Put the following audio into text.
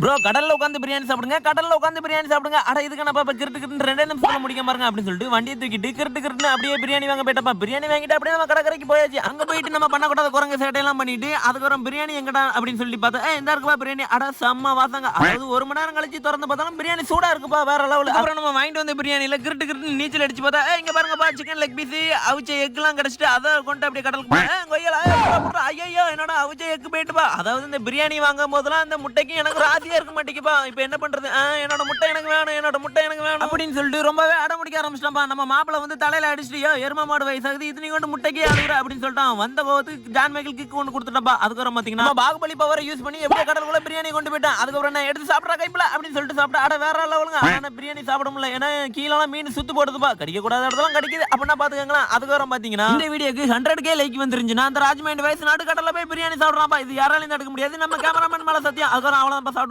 Bro கடல்ல உட்காந்து பிரியாணி சாப்பிடுங்க, கடல்ல உட்காந்து பிரியாணி சாப்பிடுங்க. அட இதுக்கு நான் பாப்பா கிருட்டு கிருட்டு 2 நிமிஷத்துல முடிக்க பாருங்க அப்படின்னு சொல்லிட்டு வண்டியை தூக்கிட்டு கிருட்டு கிருட்டுன்னு அப்படியே பிரியாணி வாங்க போயிட்டப்பா. பிரியாணி வாங்கிட்டு அப்படியே நம்ம கடற்கரைக்கு போயாச்சு. அங்க போயிட்டு நம்ம பண்ணக்கூடாத குரங்கு சேட்டையெல்லாம் பண்ணிட்டு அதுக்கப்புறம் பிரியாணி எங்கடா அப்படின்னு சொல்லி பார்த்தா இந்த இருக்குப்பா பிரியாணி. அட செம்ம வாசங்க. அதாவது 1 மணி நேரம் கழிச்சு திறந்து பார்த்தாலும் பிரியாணி சூடா இருக்குப்பா வேற லெவல். அப்புறம் நம்ம வாங்கிட்டு வந்த பிரியாணியில கிருட்டு கிருட்டு நீச்சல் அடிச்சு பார்த்தா இங்க பாருங்கப்பா சிக்கன் லெக் பீஸ் அவிச்ச எக்லாம் கிடைச்சிட்டு அதை கொண்டு அப்படியே கடலுக்கு போய் ஐயோ என்னோட அவிச்ச எக் போயிட்டுப்பா. அதாவது இந்த பிரியாணி வாங்கும் போதெல்லாம் அந்த முட்டைக்கு எனக்கு ராசியா இருக்க மாட்டேங்குப்பா. இப்ப என்ன பண்றது? என்னோட முட்டை எனக்கு வேணும், என்னோட முட்டை எனக்கு வேணும் அப்படின்னு சொல்லிட்டு ரொம்பவே அடம் பிடிக்க ஆரம்பிச்சிட்டான்பா. நம்ம மாப்பிள வந்து தலையில அடிச்சுட்டு எரும மாடு வயசாகுது இத்தனை கொண்டு முட்டைக்கே அழுகுற அப்படின்னு சொல்லிட்டான். வந்த கோவத்துக்கு ஜான் மைக்கேல் கிக் ஒன்று கொடுத்துட்டப்பா. அதுக்கப்புறம் பாத்தீங்கன்னா பாகுபலி பவரை யூஸ் பண்ணி எப்படியே கடலுக்குள்ள பிரியாணி கொண்டு போயிட்டான். அதுக்கப்புறம் நான் எடுத்து சாப்பிட்ற கைப்பில அப்படின்னு சொல்லிட்டு சாப்பிட்டா அட வேற லெவலுங்க. ஆனா பிரியாணி சாப்பிட முடியல, ஏன்னா கீழெல்லாம் மீன் சுத்து போடுதுப்பா. கடிக்க கூடாத இடத்துல கடிக்குது அப்படின்னா பாத்துக்கங்களா. அதுக்கப்புறம் பாத்தீங்கன்னா இந்த வீடியோக்கு 100K லைக் வந்துருந்துச்சுன்னா அந்த ராஜ்மைண்ட் வயசு நாடு கடல்ல போய் பிரியாணி சாப்பிடுறாப்பா. இது யாராலையும் தடுக்க முடியாது, நம்ம கேமராமேன் மேல சத்தியம். அதுக்கப்புறம் அவ்வளவுதான் சாப்பிட்டு